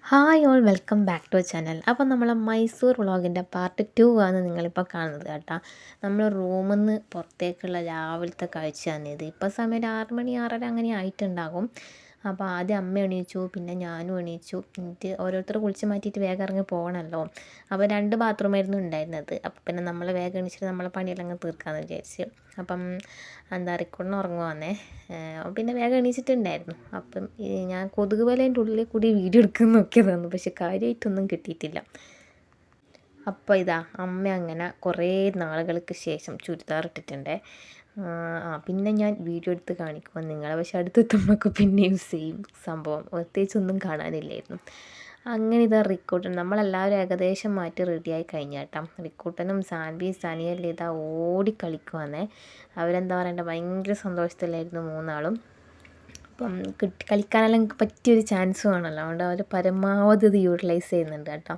Hi all welcome back to channel. അപ്പോൾ നമ്മൾ Mysore വ്ളോഗിൻ്റെ part 2 ആണ് നിങ്ങളിപ്പോൾ കാണുന്നത് കേട്ടോ. നമ്മൾ റൂമിൽ നിന്ന് പുറത്തേക്കുള്ള രാവിലത്തെ കാഴ്ചയാണ് ഇത്. ഇപ്പോൾ സമയം ഒരു 6 മണി 6:30 അങ്ങനെ ആയിട്ടുണ്ടാകും. അപ്പോൾ ആദ്യം അമ്മ എണീച്ചു, പിന്നെ ഞാനും എണീച്ചു. എന്നിട്ട് ഓരോരുത്തർ കുളിച്ച് മാറ്റിയിട്ട് വേഗം ഇറങ്ങി പോകണമല്ലോ. അപ്പോൾ 2 ബാത്റൂമായിരുന്നു ഉണ്ടായിരുന്നത്. അപ്പോൾ പിന്നെ നമ്മൾ വേഗം എണീച്ചിട്ട് നമ്മളെ പണിയെല്ലാം അങ്ങ് തീർക്കാമെന്ന് വിചാരിച്ച്. അപ്പം എന്താ റിക്കോർഡിന് ഉറങ്ങുവാന്നേ. പിന്നെ വേഗം എണീച്ചിട്ടുണ്ടായിരുന്നു. അപ്പം ഞാൻ കൊതുക് വലേൻ്റെ ഉള്ളിൽ കൂടി വീഡിയോ എടുക്കാൻ നോക്കിയതാണ്, പക്ഷെ കാര്യമായിട്ടൊന്നും കിട്ടിയിട്ടില്ല. അപ്പോൾ ഇതാ അമ്മ അങ്ങനെ കുറേ നാളുകൾക്ക് ശേഷം ചുരിദാർ ഇട്ടിട്ടുണ്ട്. പിന്നെ ഞാൻ വീഡിയോ എടുത്ത് കാണിക്കുമ്പോൾ നിങ്ങളെ, പക്ഷെ അടുത്തെത്തുമ്പോഴൊക്കെ പിന്നെയും സെയിം സംഭവം, പ്രത്യേകിച്ചൊന്നും കാണാനില്ലായിരുന്നു. അങ്ങനെ ഇതാ റിക്കൂട്ടൻ നമ്മളെല്ലാവരും ഏകദേശം മാറ്റി റെഡിയായി കഴിഞ്ഞാട്ടോ. റിക്കൂട്ടനും സാൻവി സനിയെല്ലാം ഇതാ ഓടി കളിക്കുവാന്നേ. അവരെന്താ പറയണ്ട, ഭയങ്കര സന്തോഷത്തിലായിരുന്നു മൂന്നാളും. അപ്പം കളിക്കാനെല്ലാം പറ്റിയൊരു ചാൻസ് വേണമല്ലോ, അതുകൊണ്ട് അവർ പരമാവധി ഇത് യൂട്ടിലൈസ് ചെയ്യുന്നുണ്ട് കേട്ടോ.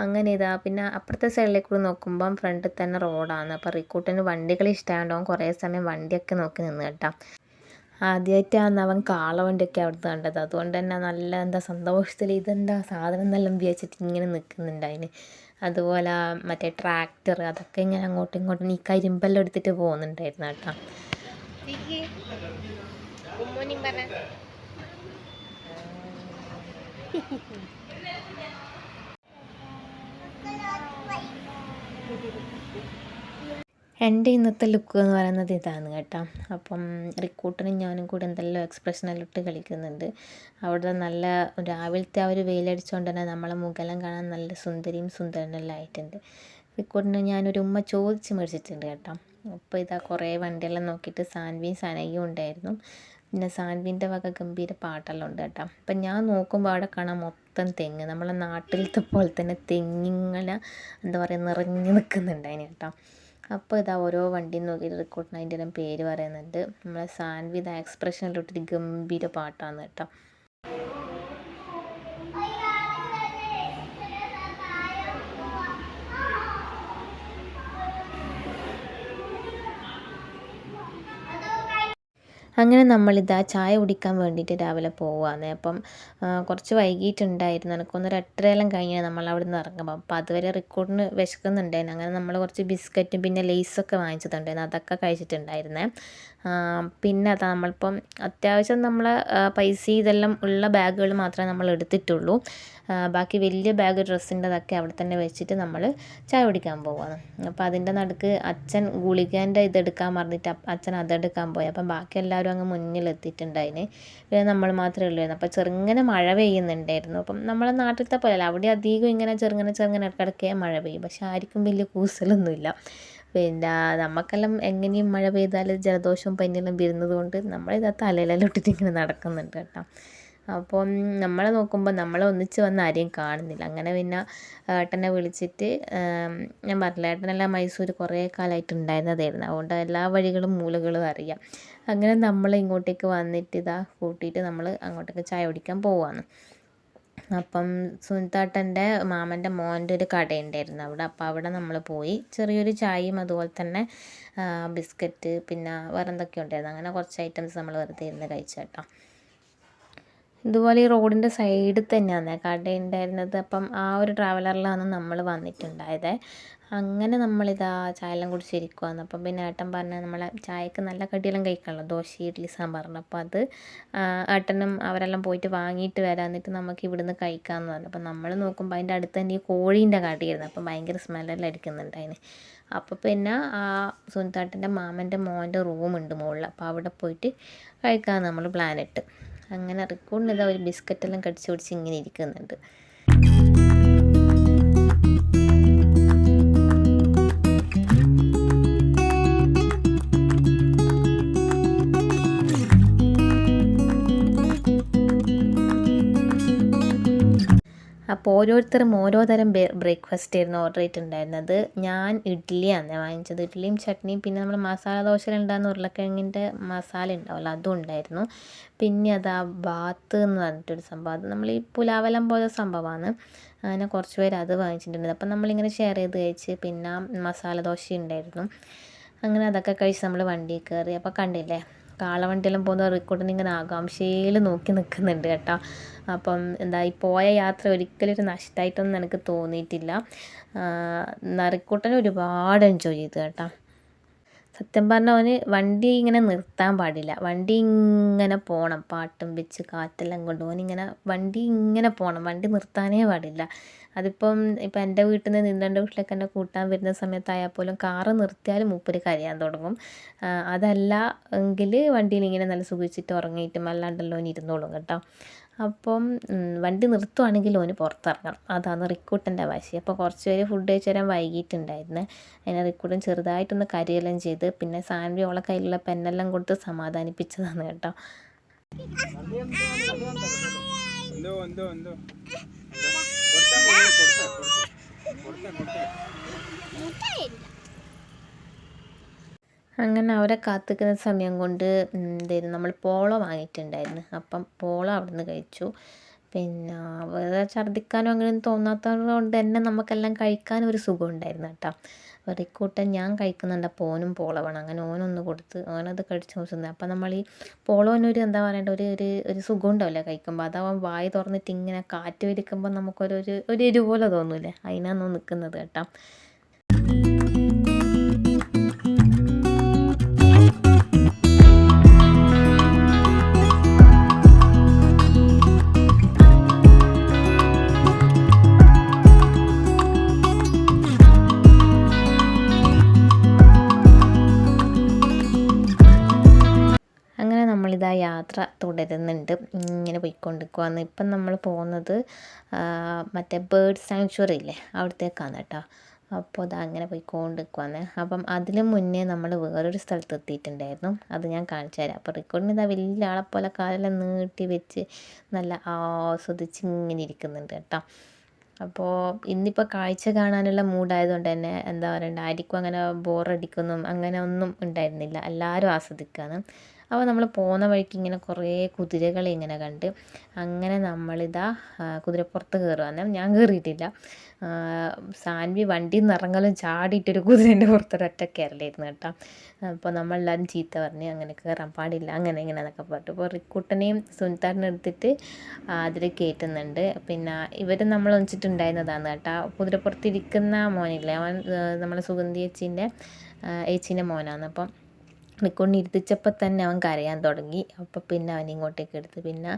അങ്ങനെ ഇതാ പിന്നെ അപ്പുറത്തെ സൈഡിലേക്ക് കൂടി നോക്കുമ്പം ഫ്രണ്ടിൽ തന്നെ റോഡാണ്. അപ്പോൾ റിക്കൂട്ടിന് വണ്ടികൾ ഇഷ്ടമായതുകൊണ്ട് അവൻ കുറേ സമയം വണ്ടിയൊക്കെ നോക്കി നിന്ന് കേട്ടോ. ആദ്യമായിട്ടാണ് അവൻ കാളവണ്ടിയൊക്കെ അവിടുത്തെ കണ്ടത്, അതുകൊണ്ട് തന്നെ നല്ല എന്താ സന്തോഷത്തിൽ ഇതെന്താ സാധനം എന്നെല്ലാം വിചാരിച്ചിട്ട് ഇങ്ങനെ നിൽക്കുന്നുണ്ട് അതിന്. അതുപോലെ മറ്റേ ട്രാക്ടർ അതൊക്കെ ഇങ്ങനെ അങ്ങോട്ടും ഇങ്ങോട്ടും ഈ കരിമ്പെല്ലാം എടുത്തിട്ട് പോകുന്നുണ്ടായിരുന്നു കേട്ടോ. എൻ്റെ ഇന്നത്തെ ലുക്ക് എന്ന് പറയുന്നത് ഇതാണ് കേട്ടോ. അപ്പം റിക്കൂട്ടനും ഞാനും കൂടി എന്തെല്ലാം എക്സ്പ്രഷനെല്ലാം ഇട്ട് കളിക്കുന്നുണ്ട്. അവിടെ നല്ല രാവിലത്തെ ആ ഒരു വെയിലടിച്ചുകൊണ്ട് തന്നെ നമ്മളെ മുഖമെല്ലാം കാണാൻ നല്ല സുന്ദരിയും സുന്ദരനെല്ലാം ആയിട്ടുണ്ട്. റിക്കൂട്ടന് ഞാനൊരു ഉമ്മ ചോദിച്ച് മേടിച്ചിട്ടുണ്ട് കേട്ടോ. അപ്പോൾ ഇതാ കുറേ വണ്ടിയെല്ലാം നോക്കിയിട്ട് സാൻവിയും സനയും ഉണ്ടായിരുന്നു. പിന്നെ സാൻവിൻ്റെ വക ഗംഭീര പാട്ടെല്ലാം ഉണ്ട് കേട്ടോ. അപ്പം ഞാൻ നോക്കുമ്പോൾ അവിടെ കാണാൻ മൊത്തം തെങ്ങ്, നമ്മളെ നാട്ടിലത്തെ പോലെ തന്നെ തെങ്ങിങ്ങനെ എന്താ പറയുക നിറഞ്ഞു നിൽക്കുന്നുണ്ടായിന് കേട്ടോ. അപ്പോൾ ഇതാ ഓരോ വണ്ടി നോക്കിയിട്ട് റിക്കോർഡിന് അതിൻ്റെ എല്ലാം പേര് പറയുന്നുണ്ട്. നമ്മളെ സാൻവി ഇതാ എക്സ്പ്രഷനിലിട്ടൊരു ഗംഭീര പാട്ടാണ് കേട്ടോ. അങ്ങനെ നമ്മളിതാ ചായ കുടിക്കാൻ വേണ്ടിയിട്ട് രാവിലെ പോവുകയാണ്. അപ്പം കുറച്ച് വൈകിട്ടുണ്ടായിരുന്നു, എനിക്കൊന്നൊരു 8:30 കഴിഞ്ഞാൽ നമ്മൾ അവിടെ നിന്ന് ഇറങ്ങുമ്പോൾ. അപ്പോൾ അതുവരെ റിക്കോർഡിന് വിശക്കുന്നുണ്ടായിരുന്നു. അങ്ങനെ നമ്മൾ കുറച്ച് ബിസ്ക്കറ്റും പിന്നെ ലേസൊക്കെ വാങ്ങിച്ചിട്ടുണ്ടായിരുന്നു, അതൊക്കെ കഴിച്ചിട്ടുണ്ടായിരുന്നേ. പിന്നെ അതാ നമ്മളിപ്പം അത്യാവശ്യം നമ്മൾ പൈസ ഇതെല്ലാം ഉള്ള ബാഗുകൾ മാത്രമേ നമ്മൾ എടുത്തിട്ടുള്ളൂ. ബാക്കി വലിയ ബാഗ് ഡ്രസ്സിൻ്റെതൊക്കെ അവിടെ തന്നെ വെച്ചിട്ട് നമ്മൾ ചായ കുടിക്കാൻ പോവുകയാണ്. അപ്പോൾ അതിൻ്റെ നടുക്ക് അച്ഛൻ ഗുളികേൻ്റെ ഇതെടുക്കാൻ പറഞ്ഞിട്ട് അച്ഛൻ അതെടുക്കാൻ പോയി. അപ്പം ബാക്കി എല്ലാവരും അങ്ങ് മുന്നിലെത്തിയിട്ടുണ്ടായിന്. പിന്നെ നമ്മൾ മാത്രമേ ഉള്ളായിരുന്നു. അപ്പോൾ ചെറുങ്ങനെ മഴ പെയ്യുന്നുണ്ടായിരുന്നു. അപ്പം നമ്മളെ നാട്ടിലത്തെ പോലെയല്ല, അവിടെ അധികം ഇങ്ങനെ ചെറുങ്ങനെ ഇടയ്ക്കിടയ്ക്ക് മഴ പെയ്യും, പക്ഷെ ആർക്കും വലിയ കൂസലൊന്നുമില്ല. പിന്നെ നമുക്കെല്ലാം എങ്ങനെയും മഴ പെയ്താൽ ജലദോഷവും പനിയെല്ലാം വരുന്നത് കൊണ്ട് നമ്മളിതാ തലയിലെല്ലാം ഇട്ടിട്ട് ഇങ്ങനെ നടക്കുന്നുണ്ട് കേട്ടോ. അപ്പം നമ്മളെ നോക്കുമ്പോൾ നമ്മളെ ഒന്നിച്ച് വന്ന് ആരെയും കാണുന്നില്ല. അങ്ങനെ പിന്നെ ഏട്ടനെ വിളിച്ചിട്ട്, ഞാൻ പറഞ്ഞില്ല ഏട്ടനെല്ലാം മൈസൂർ കുറേ കാലമായിട്ട് ഉണ്ടായിരുന്നതായിരുന്നു, അതുകൊണ്ട് എല്ലാ വഴികളും മൂലകളും അറിയാം. അങ്ങനെ നമ്മൾ ഇങ്ങോട്ടേക്ക് വന്നിട്ട് ഇതാ കൂട്ടിയിട്ട് നമ്മൾ അങ്ങോട്ടേക്ക് ചായ കുടിക്കാൻ പോവുകയാണ്. അപ്പം സുനിതാട്ടൻ്റെ മാമൻ്റെ മോൻ്റെ ഒരു കടയുണ്ടായിരുന്നു അവിടെ. അപ്പോൾ അവിടെ നമ്മൾ പോയി ചെറിയൊരു ചായയും അതുപോലെ തന്നെ ബിസ്ക്കറ്റ് പിന്നെ വേറെ എന്തൊക്കെയോ ഉണ്ടായിരുന്നു. അങ്ങനെ കുറച്ച് ഐറ്റംസ് നമ്മൾ വെറുതെ ഇരുന്ന് കഴിച്ചു കേട്ടോ. ഇതുപോലെ ഈ റോഡിൻ്റെ സൈഡിൽ തന്നെയാണ് കട ഉണ്ടായിരുന്നത്. അപ്പം ആ ഒരു ട്രാവലറിലാണ് നമ്മൾ വന്നിട്ടുണ്ടായത്. അങ്ങനെ നമ്മളിതാ ചായയെല്ലാം കുടിച്ചിരിക്കുവാണ്. അപ്പം പിന്നെ ഏട്ടൻ പറഞ്ഞ നമ്മളെ ചായക്ക് നല്ല കടിയെല്ലാം കഴിക്കാമല്ലോ, ദോശ ഇഡ്ഡലി സാമ്പാറിന്. അപ്പോൾ അത് ഏട്ടനും അവരെല്ലാം പോയിട്ട് വാങ്ങിയിട്ട് വരാം, എന്നിട്ട് നമുക്ക് ഇവിടുന്ന് കഴിക്കാമെന്ന് പറഞ്ഞു. അപ്പം നമ്മൾ നോക്കുമ്പോൾ അതിൻ്റെ അടുത്ത് തന്നെ ഈ കോഴീൻ്റെ കടയായിരുന്നു. അപ്പം ഭയങ്കര സ്മെല്ലെല്ലാം അടിക്കുന്നുണ്ട് അതിന്. അപ്പോൾ പിന്നെ ആ സുനിതാട്ടൻ്റെ മാമൻ്റെ മോൻ്റെ റൂമുണ്ട് മുകളിൽ, അപ്പോൾ അവിടെ പോയിട്ട് കഴിക്കാമെന്ന് നമ്മൾ പ്ലാനിട്ട്. അങ്ങനെ റിക്കോർഡിന് ഇതാ ഒരു ബിസ്ക്കറ്റെല്ലാം കടിച്ച് പിടിച്ച് ഇങ്ങനെ ഇരിക്കുന്നുണ്ട്. അപ്പോൾ ഓരോരുത്തരും ഓരോ തരം ബ്രേക്ക്ഫാസ്റ്റ് ആയിരുന്നു ഓർഡർ ചെയ്തിട്ടുണ്ടായിരുന്നത്. ഞാൻ ഇഡ്ഡലിയാണ് വാങ്ങിച്ചത്, ഇഡ്ഡലിയും ചട്നിയും. പിന്നെ നമ്മൾ മസാല ദോശ ഉണ്ടാകുന്ന ഉരുളക്കിഴങ്ങിൻ്റെ മസാല ഉണ്ടാവുമല്ലോ, അതും ഉണ്ടായിരുന്നു. പിന്നെ അതാ ബാത്ത് എന്ന് പറഞ്ഞിട്ടൊരു സംഭവം, അത് നമ്മൾ ഈ പുലാവെല്ലാം പോലെ സംഭവമാണ്. അങ്ങനെ കുറച്ച് പേര് അത് വാങ്ങിച്ചിട്ടുണ്ട്. അപ്പം നമ്മളിങ്ങനെ ഷെയർ ചെയ്ത് കഴിച്ച്. പിന്നെ മസാല ദോശ ഉണ്ടായിരുന്നു. അങ്ങനെ അതൊക്കെ കഴിച്ച് നമ്മൾ വണ്ടിയിൽ കയറി. അപ്പോൾ കണ്ടില്ലേ കാളവണ്ടിയെല്ലാം പോകുന്ന റിക്കോർഡിന് ഇങ്ങനെ ആകാംക്ഷയിൽ നോക്കി നിൽക്കുന്നുണ്ട് കേട്ടോ. അപ്പം എന്താ ഈ പോയ യാത്ര ഒരിക്കലും ഒരു നഷ്ടമായിട്ടൊന്നും എനിക്ക് തോന്നിയിട്ടില്ല. റിക്കോർഡിന് ഒരുപാട് എൻജോയ് ചെയ്തു കേട്ടോ. സത്യം പറഞ്ഞാൽ അവന് വണ്ടി ഇങ്ങനെ നിർത്താൻ പാടില്ല, വണ്ടി ഇങ്ങനെ പോകണം, പാട്ടും വെച്ച് കാറ്റെല്ലാം കൊണ്ട് ഓനിങ്ങനെ വണ്ടി ഇങ്ങനെ പോകണം, വണ്ടി നിർത്താനേ പാടില്ല. ഇപ്പം എൻ്റെ വീട്ടിൽ നിന്ന് നിന്നൻ്റെ വീട്ടിലേക്ക് എന്നെ കൂട്ടാൻ വരുന്ന സമയത്തായാൽ പോലും കാറ് നിർത്തിയാൽ മൂപ്പര് കരയാൻ തുടങ്ങും. അതല്ല എങ്കിൽ വണ്ടിയിൽ ഇങ്ങനെ നല്ല സുഖിച്ചിട്ട് ഉറങ്ങിയിട്ടും അല്ലാണ്ടല്ലോ ഓന് ഇരുന്നോളും കേട്ടോ. അപ്പം വണ്ടി നിർത്തുവാണെങ്കിൽ ഓന് പുറത്തിറങ്ങണം, അതാണ് റിക്കൂട്ടൻ്റെ വാശി. അപ്പോൾ കുറച്ച് പേര് ഫുഡ് കഴിച്ച് തരാൻ വൈകിട്ടുണ്ടായിരുന്നു. അതിനെ റിക്കൂട്ടൻ ചെറുതായിട്ടൊന്ന് കരയെല്ലാം ചെയ്ത്, പിന്നെ സാൻവി ഓളെ കയ്യിലുള്ള പെന്നെല്ലാം കൊടുത്ത് സമാധാനിപ്പിച്ചതാണ് കേട്ടോ. അങ്ങനെ അവരെ കാത്തിക്കുന്ന സമയം കൊണ്ട് എന്തായിരുന്നു നമ്മൾ പോളോ വാങ്ങിയിട്ടുണ്ടായിരുന്നു. അപ്പം പോളോ അവിടെ നിന്ന് കഴിച്ചു. പിന്നെ വേറെ ഛർദ്ദിക്കാനോ അങ്ങനെ തോന്നാത്തത് കൊണ്ട് തന്നെ നമുക്കെല്ലാം കഴിക്കാനും ഒരു സുഖം ഉണ്ടായിരുന്നു കേട്ടോ. റിക്കൂട്ടൻ ഞാൻ കഴിക്കുന്നുണ്ട്, അപ്പോൾ ഓനും പോളോ വേണം. അങ്ങനെ ഓനൊന്ന് കൊടുത്ത് ഓനത് കഴിച്ച് നോക്കുന്നത്. അപ്പം നമ്മൾ ഈ പോളോനൊരു എന്താ പറയണ്ട ഒരു സുഖം ഉണ്ടാവില്ല കഴിക്കുമ്പോൾ. അതാവാൻ വായി തുറന്നിട്ട് ഇങ്ങനെ കാറ്റ് വലിക്കുമ്പോൾ നമുക്കൊരു എരിവ് പോലെ തോന്നൂലേ, അതിനാണ് നിൽക്കുന്നത് കേട്ടോ. നമ്മളിതാ യാത്ര തുടരുന്നുണ്ട്, ഇങ്ങനെ പോയിക്കൊണ്ടിരിക്കുകയാണ്. ഇപ്പം നമ്മൾ പോകുന്നത് മറ്റേ ബേർഡ് സാങ്ച്വറി ഇല്ലേ, അവിടത്തേക്കാണ് കേട്ടോ. അപ്പോൾ അത് അങ്ങനെ പോയിക്കൊണ്ടിരിക്കുകയാണ്. അപ്പം അതിന് മുന്നേ നമ്മൾ വേറൊരു സ്ഥലത്ത് എത്തിയിട്ടുണ്ടായിരുന്നു, അത് ഞാൻ കാണിച്ചു തരാം. അപ്പോൾ റിക്കോർഡിന് ഇതാ വലിയ ആളെപ്പോലെ കാലെല്ലാം നീട്ടി വെച്ച് നല്ല ആസ്വദിച്ച് ഇങ്ങനെ ഇരിക്കുന്നുണ്ട് കേട്ടോ. അപ്പോൾ ഇന്നിപ്പോൾ കാഴ്ച കാണാനുള്ള മൂഡായതുകൊണ്ട് തന്നെ എന്താ പറയണ്ട, ആർക്കും അങ്ങനെ ബോറടിക്കൊന്നും അങ്ങനെ ഒന്നും ഉണ്ടായിരുന്നില്ല, എല്ലാവരും ആസ്വദിക്കുകയാണ്. അപ്പോൾ നമ്മൾ പോകുന്ന വഴിക്ക് ഇങ്ങനെ കുറേ കുതിരകളെ ഇങ്ങനെ കണ്ട് അങ്ങനെ നമ്മളിതാ കുതിരപ്പുറത്ത് കയറുകയാണ്. ഞാൻ കയറിയിട്ടില്ല. സാൻവി വണ്ടിയിൽ നിന്ന് ഇറങ്ങലും ചാടിയിട്ടൊരു കുതിരേൻ്റെ പുറത്തൊരൊറ്റ കയറലായിരുന്നു കേട്ടോ. അപ്പോൾ നമ്മളെല്ലാവരും ചീത്ത പറഞ്ഞ് അങ്ങനെ കയറാൻ പാടില്ല അങ്ങനെ ഇങ്ങനെ എന്നൊക്കെ പറഞ്ഞു. അപ്പോൾ റിക്കൂട്ടനെയും സുനിത്താടിനെ എടുത്തിട്ട് അതിൽ കയറ്റുന്നുണ്ട്. പിന്നെ ഇവർ നമ്മൾ ഒന്നിച്ചിട്ടുണ്ടായിരുന്നതാണ് കേട്ടോ. കുതിരപ്പുറത്തിരിക്കുന്ന മോനില്ലേ, അവൻ നമ്മളെ സുഗന്ധി ഏച്ചീൻ്റെ മോനാണ്. അപ്പം റിക്കോർഡിന് ഇരുത്തിച്ചപ്പോൾ തന്നെ അവൻ കരയാൻ തുടങ്ങി. അപ്പോൾ പിന്നെ അവൻ ഇങ്ങോട്ടേക്ക് എടുത്ത്. പിന്നെ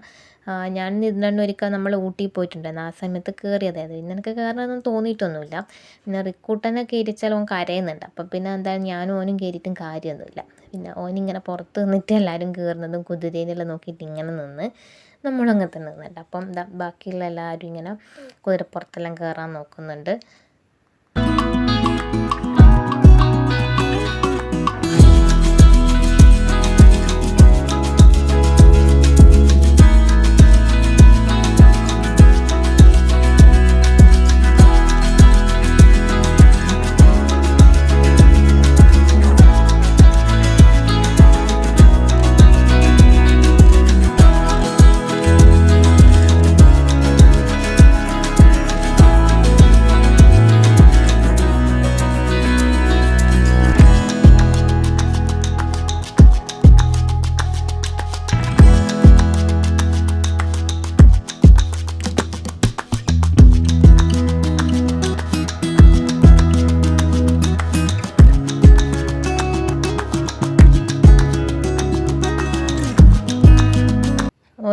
ഞാൻ ഒരിക്കൽ നമ്മൾ ഊട്ടി പോയിട്ടുണ്ടായിരുന്നു, ആ സമയത്ത് കയറിയതായത്. പിന്നെ എനിക്ക് കയറണമെന്നൊന്നും തോന്നിയിട്ടൊന്നുമില്ല. പിന്നെ റിക്കൂട്ടനെ കയറിച്ചാൽ അവൻ കരയുന്നുണ്ട്. അപ്പം പിന്നെ എന്തായാലും ഞാനും ഓനും കയറിയിട്ടും കാര്യമൊന്നുമില്ല. പിന്നെ ഓനിങ്ങനെ പുറത്ത് നിന്നിട്ട് എല്ലാവരും കയറുന്നതും കുതിരേനെല്ലാം നോക്കിയിട്ട് ഇങ്ങനെ നിന്ന് നമ്മളങ്ങനെ തന്നെ നിന്നുണ്ട്. അപ്പം ബാക്കിയുള്ള എല്ലാവരും ഇങ്ങനെ കുതിരപ്പുറത്തെല്ലാം കയറാൻ നോക്കുന്നുണ്ട്.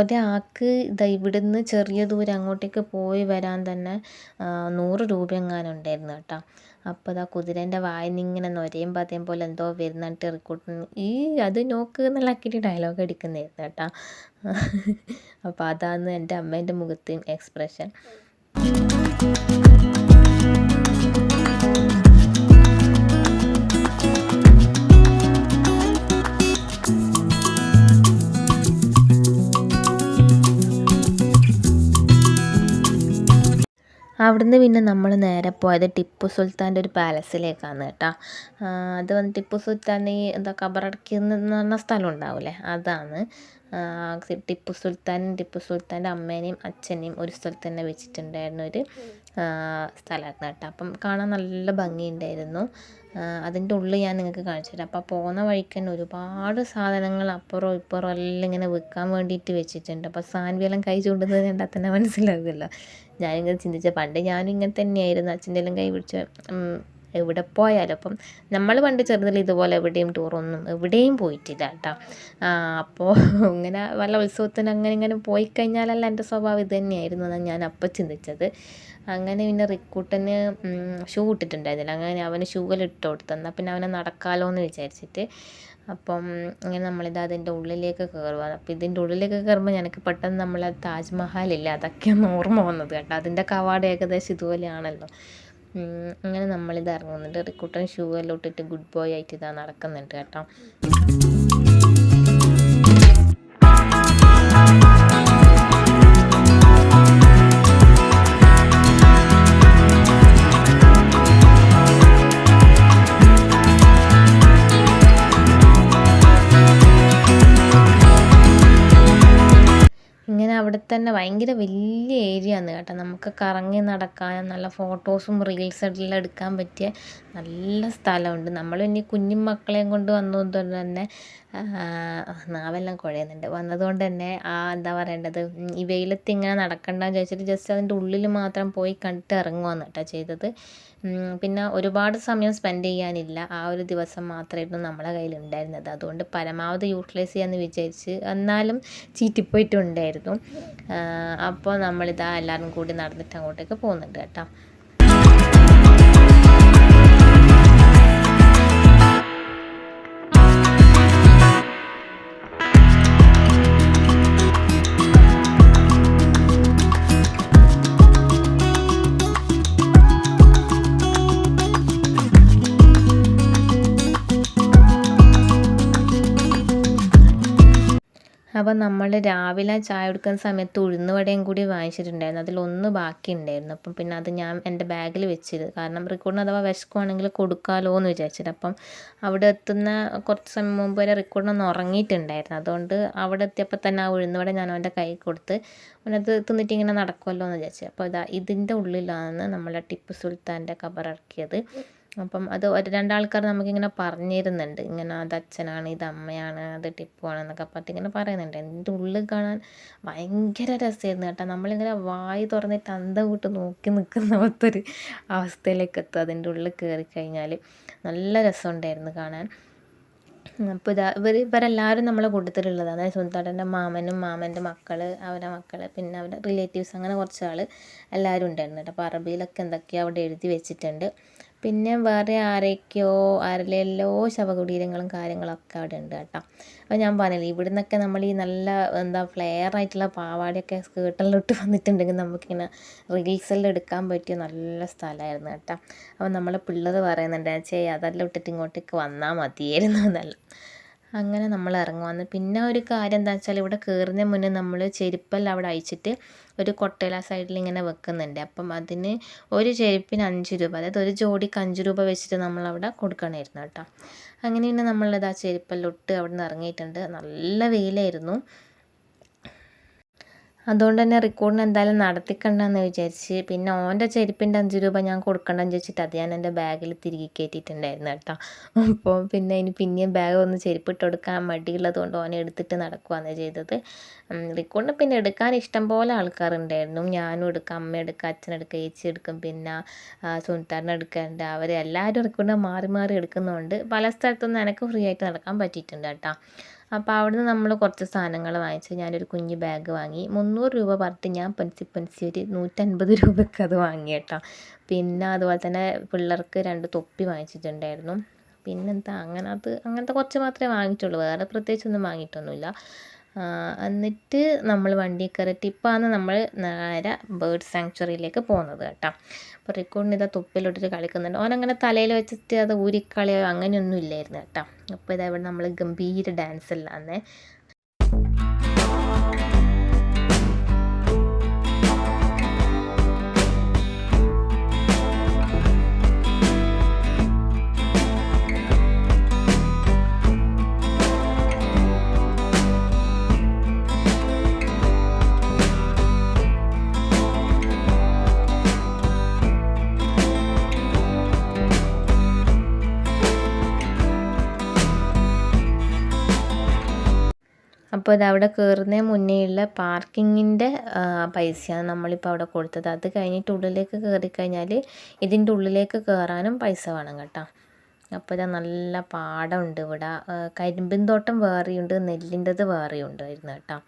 ഒരാൾക്ക് ഇവിടുന്ന് ചെറിയ ദൂരം അങ്ങോട്ടേക്ക് പോയി വരാൻ തന്നെ 100 രൂപ എങ്ങാനും ഉണ്ടായിരുന്നു കേട്ടോ. അപ്പോൾ കുതിരേൻ്റെ വായിൽ നിന്ന് ഇങ്ങനെ നൊരയും പതയും പോലെ എന്തോ വരുന്നിട്ട് റിക്കൂട്ടൻ അത് നോക്ക് എന്നുള്ള ആക്കിയിട്ട് ഡയലോഗ് അടിക്കുന്നതായിരുന്നു കേട്ടോ. അപ്പോൾ അതാണ് എൻ്റെ അമ്മേൻ്റെ മുഖത്ത് എക്സ്പ്രഷൻ. അവിടുന്ന് പിന്നെ നമ്മൾ നേരെ പോയത് ടിപ്പു സുൽത്താൻ്റെ ഒരു പാലസിലേക്കാണ് കേട്ടോ. അത് ടിപ്പു സുൽത്താൻ എന്താ ഖബറടക്കിയെന്ന് പറഞ്ഞ സ്ഥലം ഉണ്ടാവില്ലേ, അതാണ്. ടിപ്പു സുൽത്താൻ്റെ അമ്മേനെയും അച്ഛനെയും ഒരു സ്ഥലത്ത് തന്നെ വെച്ചിട്ടുണ്ടായിരുന്ന ഒരു സ്ഥലമായിരുന്നു കേട്ടോ. അപ്പം കാണാൻ നല്ല ഭംഗിയുണ്ടായിരുന്നു. അതിൻ്റെ ഉള്ളിൽ ഞാൻ നിങ്ങൾക്ക് കാണിച്ചു തരാം. അപ്പോൾ പോകുന്ന വഴിക്ക് തന്നെ ഒരുപാട് സാധനങ്ങൾ അപ്പുറവും ഇപ്പുറവും എല്ലാം ഇങ്ങനെ വിൽക്കാൻ വേണ്ടിയിട്ട് വെച്ചിട്ടുണ്ട്. അപ്പോൾ സാൻവിയെല്ലാം കൈ ചൂണ്ടുന്നത് കണ്ടാൽ തന്നെ മനസ്സിലാകുമല്ലോ. ഞാനിങ്ങനെ ചിന്തിച്ച പണ്ട് ഞാനും ഇങ്ങനെ തന്നെയായിരുന്നു, അച്ഛൻ്റെ എല്ലാം കൈ പിടിച്ച് എവിടെ പോയാലും. അപ്പം നമ്മൾ പണ്ട് ചെറുതിൽ ഇതുപോലെ എവിടെയും പോയിട്ടില്ല കേട്ടോ. അപ്പോൾ ഇങ്ങനെ വല്ല ഉത്സവത്തിന് അങ്ങനെ ഇങ്ങനെ പോയി കഴിഞ്ഞാലല്ല എൻ്റെ സ്വഭാവം ഇത് തന്നെയായിരുന്നു എന്നാണ് ഞാൻ അപ്പം ചിന്തിച്ചത്. അങ്ങനെ പിന്നെ റിക്കൂട്ടന് ഷൂ ഇട്ടിട്ടുണ്ടായിരുന്നില്ല. അങ്ങനെ അവന് ഷൂവെല്ലാം ഇട്ട് കൊടുത്തു. എന്നാൽ പിന്നെ അവനെ നടക്കാമല്ലോ എന്ന് വിചാരിച്ചിട്ട് അപ്പം ഇങ്ങനെ അതിൻ്റെ ഉള്ളിലേക്ക് കയറുക. അപ്പോൾ ഇതിൻ്റെ ഉള്ളിലേക്ക് കയറുമ്പോൾ എനിക്ക് പെട്ടെന്ന് നമ്മളെ താജ്മഹലില്ല അതൊക്കെയാണ് ഓർമ്മ വന്നത് കേട്ടോ. അതിൻ്റെ കവാടം ഏകദേശം ഇതുപോലെയാണല്ലോ. അങ്ങനെ നമ്മളിത് ഇറങ്ങുന്നുണ്ട്. റിക്കൂട്ടൻ ഷൂ എല്ലാം ഇട്ടിട്ട് ഗുഡ് ബോയ് ആയിട്ട് ഇതാ നടക്കുന്നുണ്ട് കേട്ടോ. ഇങ്ങനെ അവിടെ തന്നെ ഭയങ്കര വലിയ ഏരിയ ആണ് കേട്ടോ. നമുക്ക് കറങ്ങി നടക്കാനും നല്ല ഫോട്ടോസും റീൽസെല്ലാം എടുക്കാൻ പറ്റിയ നല്ല സ്ഥലമുണ്ട്. നമ്മൾ ഇനി കുഞ്ഞു മക്കളെയും കൊണ്ട് വന്നതുകൊണ്ട് തന്നെ നാവെല്ലാം കുഴയുന്നുണ്ട്. വന്നതുകൊണ്ട് തന്നെ എന്താ പറയേണ്ടത്, ഈ വെയിലത്ത് ഇങ്ങനെ നടക്കണ്ടെന്ന് ചോദിച്ചിട്ട് ജസ്റ്റ് അതിൻ്റെ ഉള്ളിൽ മാത്രം പോയി കണ്ടിട്ട് ഇറങ്ങുകയാണ് കേട്ടോ ചെയ്തത്. പിന്നെ ഒരുപാട് സമയം സ്പെൻഡ് ചെയ്യാനില്ല, ആ ഒരു ദിവസം മാത്രമായിരുന്നു നമ്മളെ കയ്യിലുണ്ടായിരുന്നത്. അതുകൊണ്ട് പരമാവധി യൂട്ടിലൈസ് ചെയ്യാമെന്ന് വിചാരിച്ച്, എന്നാലും ചീറ്റിപ്പോയിട്ടുണ്ടായിരുന്നു. അപ്പോൾ നമ്മളിതാ എല്ലാവരും കൂടി നടന്നിട്ട് അങ്ങോട്ടേക്ക് പോകുന്നുണ്ട് കേട്ടോ. അപ്പം നമ്മൾ രാവിലെ ചായ കുടിക്കുന്ന സമയത്ത് ഉഴുന്നുവടയും കൂടി വാങ്ങിച്ചിട്ടുണ്ടായിരുന്നു. അതിലൊന്ന് ബാക്കി ഉണ്ടായിരുന്നു. അപ്പം പിന്നെ അത് ഞാൻ എൻ്റെ ബാഗിൽ വെച്ചത്, കാരണം റിക്കോർഡിന് അഥവാ വിശക്കുവാണെങ്കിൽ കൊടുക്കാമല്ലോ എന്ന് വിചാരിച്ചിട്ട്. അപ്പം അവിടെ എത്തുന്ന കുറച്ച് സമയം മുമ്പ് വരെ റിക്കോർഡിനൊന്ന് ഉറങ്ങിയിട്ടുണ്ടായിരുന്നു. അതുകൊണ്ട് അവിടെ എത്തിയപ്പോൾ തന്നെ ആ ഉഴുന്നുവട ഞാൻ അവൻ്റെ കൈ കൊടുത്ത് അവനത് തിന്നിട്ട് ഇങ്ങനെ നടക്കുമല്ലോ എന്ന് വിചാരിച്ചു. അപ്പോൾ ഇതിൻ്റെ ഉള്ളിലാണ് നമ്മളെ ടിപ്പു സുൽത്താൻ്റെ ഖബർ ഇറക്കിയത്. അപ്പം അത് രണ്ടാൾക്കാർ നമുക്കിങ്ങനെ പറഞ്ഞിരുന്നുണ്ട്, ഇങ്ങനെ അത് അച്ഛനാണ്, ഇത് അമ്മയാണ്, അത് ടിപ്പു ആണെന്നൊക്കെ പറഞ്ഞിട്ട് ഇങ്ങനെ പറയുന്നുണ്ട്. എൻ്റെ ഉള്ളിൽ കാണാൻ ഭയങ്കര രസമായിരുന്നു കേട്ടോ. നമ്മളിങ്ങനെ വായി തുറന്നിട്ട് അന്തം വിട്ട് നോക്കി നിൽക്കുന്ന പോലത്തെ ഒരു അവസ്ഥയിലേക്ക് എത്തും അതിൻ്റെ ഉള്ളിൽ കയറി കഴിഞ്ഞാൽ. നല്ല രസമുണ്ടായിരുന്നു കാണാൻ. അപ്പോൾ ഇവരെല്ലാവരും നമ്മളെ കൂട്ടത്തിലുള്ളതാണ്. അതായത് സുൽത്താൻ്റെ മാമനും മാമൻ്റെ മക്കൾ, അവരുടെ മക്കൾ, പിന്നെ അവരുടെ റിലേറ്റീവ്സ്, അങ്ങനെ കുറച്ച് ആൾ എല്ലാവരും ഉണ്ടായിരുന്നു കേട്ടോ. അപ്പോൾ അറബിയിലൊക്കെ എന്തൊക്കെയോ അവിടെ എഴുതി വെച്ചിട്ടുണ്ട്. പിന്നെ വേറെ ആരെല്ലോ ശവകുടീരങ്ങളും കാര്യങ്ങളൊക്കെ അവിടെ ഉണ്ട് കേട്ടോ. അപ്പോൾ ഞാൻ പറഞ്ഞില്ലേ, ഇവിടെ നിന്നൊക്കെ നമ്മൾ ഈ നല്ല ഫ്ലെയർ ആയിട്ടുള്ള പാവാടയൊക്കെ സ്കേർട്ടെല്ലാം ഇട്ട് വന്നിട്ടുണ്ടെങ്കിൽ നമുക്കിങ്ങനെ റീൽസെല്ലാം എടുക്കാൻ പറ്റിയ നല്ല സ്ഥലമായിരുന്നു കേട്ടോ. അപ്പോൾ നമ്മളെ പിള്ളേർ പറയുന്നുണ്ട്, അതെല്ലാം ഇട്ടിട്ട് ഇങ്ങോട്ടേക്ക് വന്നാൽ മതിയായിരുന്നു എന്നല്ല. അങ്ങനെ നമ്മൾ ഇറങ്ങുവാന്ന്. പിന്നെ ഒരു കാര്യം എന്താ വെച്ചാൽ, ഇവിടെ കയറുന്നതിന് മുന്നേ നമ്മൾ ചെരുപ്പെല്ലാം അവിടെ അയച്ചിട്ട് ഒരു കൊട്ടയില സൈഡിൽ ഇങ്ങനെ വെക്കുന്നുണ്ട്. അപ്പം അതിന് ഒരു ചെരുപ്പിന് 5 രൂപ, അതായത് ഒരു ജോഡിക്ക് 5 രൂപ വെച്ചിട്ട് നമ്മളവിടെ കൊടുക്കണമായിരുന്നു കേട്ടോ. അങ്ങനെ പിന്നെ നമ്മളത് ആ ചെരുപ്പെല്ലാം ഇട്ട് അവിടെ നിന്ന് ഇറങ്ങിയിട്ടുണ്ട്. നല്ല വെയിലായിരുന്നു. അതുകൊണ്ട് തന്നെ റിക്കോർഡിന് എന്തായാലും നടത്തിക്കണ്ടെന്ന് വിചാരിച്ച്, പിന്നെ ഓൻ്റെ ചെരുപ്പിൻ്റെ 5 രൂപ ഞാൻ കൊടുക്കണ്ടെന്ന് ചോദിച്ചിട്ട് അത് ഞാൻ എൻ്റെ ബാഗിൽ തിരികെ കയറ്റിയിട്ടുണ്ടായിരുന്നു കേട്ടോ. അപ്പോൾ പിന്നെ പിന്നെയും ബാഗ് ഒന്ന് ചെരുപ്പിട്ട് കൊടുക്കാൻ മടിയുള്ളത് കൊണ്ട് ഓനെ എടുത്തിട്ട് നടക്കുകയാണ് ചെയ്തത്. റിക്കോർഡിന് പിന്നെ എടുക്കാൻ ഇഷ്ടം പോലെ ആൾക്കാരുണ്ടായിരുന്നു. ഞാനും എടുക്കാം, അമ്മ എടുക്കുക, അച്ഛനെടുക്കുക, ചേച്ചി എടുക്കും, പിന്നെ സുൽത്താനെ എടുക്കാറുണ്ട്. അവരെല്ലാവരും റിക്കോർഡിനെ മാറി മാറി എടുക്കുന്നതുകൊണ്ട് പല സ്ഥലത്തൊന്നും എനിക്ക് ഫ്രീ ആയിട്ട് നടക്കാൻ പറ്റിയിട്ടുണ്ട് കേട്ടോ. അപ്പോൾ അവിടുന്ന് നമ്മൾ കുറച്ച് സാധനങ്ങൾ വാങ്ങിച്ചു. ഞാനൊരു കുഞ്ഞ് ബാഗ് വാങ്ങി. 300 രൂപ പറഞ്ഞിട്ട് ഞാൻ പെൻസി ഒരു 150 രൂപയ്ക്ക് അത് വാങ്ങി കേട്ടോ. പിന്നെ അതുപോലെ തന്നെ പിള്ളേർക്ക് 2 തൊപ്പി വാങ്ങിച്ചിട്ടുണ്ടായിരുന്നു. പിന്നെന്താ അങ്ങനത്തെ കുറച്ച് മാത്രമേ വാങ്ങിയിട്ടുള്ളൂ, വേറെ പ്രത്യേകിച്ചൊന്നും വാങ്ങിയിട്ടൊന്നുമില്ല. എന്നിട്ട് നമ്മൾ വണ്ടി കയറിയിട്ട് ഇപ്പോഴാണ് നമ്മൾ നേരെ ബേർഡ് സാങ്ച്വറിയിലേക്ക് പോകുന്നത് കേട്ടോ. അപ്പോൾ റിക്കോർഡിന് ഇതാ തൊപ്പിലിട്ടിട്ട് കളിക്കുന്നുണ്ട്. ഓനങ്ങനെ തലയിൽ വെച്ചിട്ട് അത് ഊരിക്കളിയോ അങ്ങനെയൊന്നും ഇല്ലായിരുന്നു കേട്ടോ. അപ്പോൾ ഇതാ ഇവിടെ നമ്മൾ ഗംഭീര ഡാൻസ് അല്ലാന്നേ. അപ്പോൾ ഇത് അവിടെ കയറുന്നതിന് മുന്നേയുള്ള പാർക്കിങ്ങിൻ്റെ പൈസയാണ് നമ്മളിപ്പോൾ അവിടെ കൊടുത്തത്. അത് കഴിഞ്ഞിട്ട് ഉള്ളിലേക്ക് കയറിക്കഴിഞ്ഞാൽ ഇതിൻ്റെ ഉള്ളിലേക്ക് കയറാനും പൈസ വേണം കേട്ടോ. അപ്പോൾ ഇതാ നല്ല പാടമുണ്ട് ഇവിടെ. കരിമ്പിൻ തോട്ടം വേറെയുണ്ട്, നെല്ലിൻ്റെത് വേറെയുണ്ടായിരുന്നു കേട്ടോ.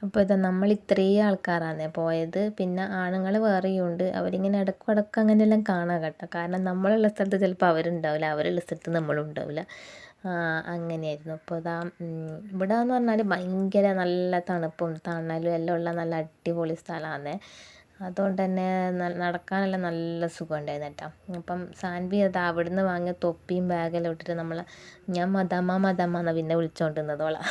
അപ്പോൾ ഇതാ നമ്മൾ ഇത്രയും ആൾക്കാരാണ് പോയത്. പിന്നെ ആണുങ്ങൾ വേറെയുണ്ട്. അവരിങ്ങനെ ഇടയ്ക്കിടയ്ക്ക് അങ്ങനെയെല്ലാം കാണാം കേട്ടോ. കാരണം നമ്മളുള്ള സ്ഥലത്ത് ചിലപ്പോൾ അവരുണ്ടാവില്ല, അവരുള്ള സ്ഥലത്ത് നമ്മളും ഉണ്ടാവില്ല. അങ്ങനെയായിരുന്നു. അപ്പോൾ ഇതാ ഇവിടെ എന്ന് പറഞ്ഞാൽ ഭയങ്കര നല്ല തണുപ്പും തണലും എല്ലാം ഉള്ള നല്ല അടിപൊളി സ്ഥലമാണ്. അതുകൊണ്ട് തന്നെ നടക്കാനെല്ലാം നല്ല സുഖം ഉണ്ടായിരുന്നു കേട്ടോ. അപ്പം സാൻവി അത് അവിടെ നിന്ന് വാങ്ങിയ തൊപ്പിയും ബാഗെല്ലാം ഇട്ടിട്ട് ഞാൻ മദാമ്മ എന്നാണ് പിന്നെ വിളിച്ചുകൊണ്ടിരുന്നതോളാം.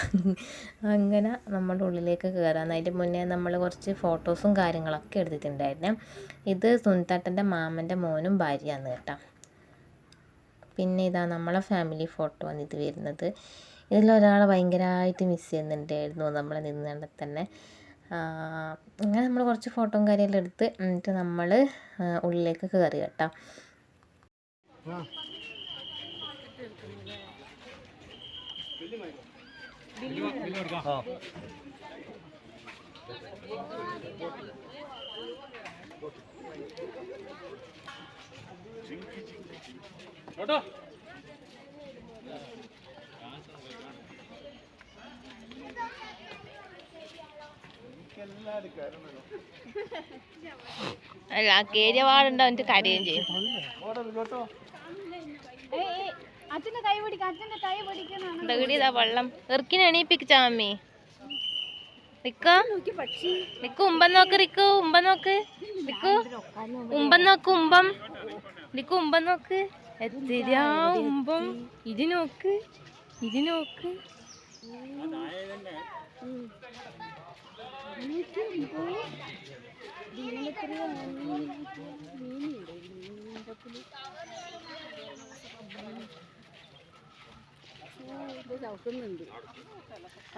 അങ്ങനെ നമ്മുടെ ഉള്ളിലേക്ക് കയറാൻ. അതിൻ്റെ മുന്നേ നമ്മൾ കുറച്ച് ഫോട്ടോസും കാര്യങ്ങളൊക്കെ എടുത്തിട്ടുണ്ടായിരുന്നു. ഇത് സുനിതേട്ടൻ്റെ മാമൻ്റെ മോനും ഭാര്യയാണ് കേട്ടോ. പിന്നെ ഇതാ നമ്മളെ ഫാമിലി ഫോട്ടോ ആണ് ഇത് വരുന്നത്. ഇതിലൊരാളെ ഭയങ്കരമായിട്ട് മിസ് ചെയ്യുന്നുണ്ടായിരുന്നു നമ്മൾ നിന്നുകൊണ്ട് തന്നെ. അങ്ങനെ നമ്മൾ കുറച്ച് ഫോട്ടോയും കാര്യമെല്ലാം എടുത്ത് എന്നിട്ട് നമ്മൾ ഉള്ളിലേക്ക് കയറി കേട്ടോ. അല്ല കേരിയപാടുണ്ടോ എന്നിട്ട് കരയും ചെയ്യും. ഇതാ വെള്ളം ഇറക്കിന് എണീപ്പിച്ചാ മമ്മി. റിക്കു ഉമ്പം നോക്ക്, റിക്കു ഉമ്പം നോക്ക്, റിക്കു ഉമ്പം നോക്ക്, ഉമ്പം റിക്കു ഉമ്പം നോക്ക്. എത്തിരാ ഉമ്പം. ഇത് നോക്ക്, ഇത് നോക്ക്.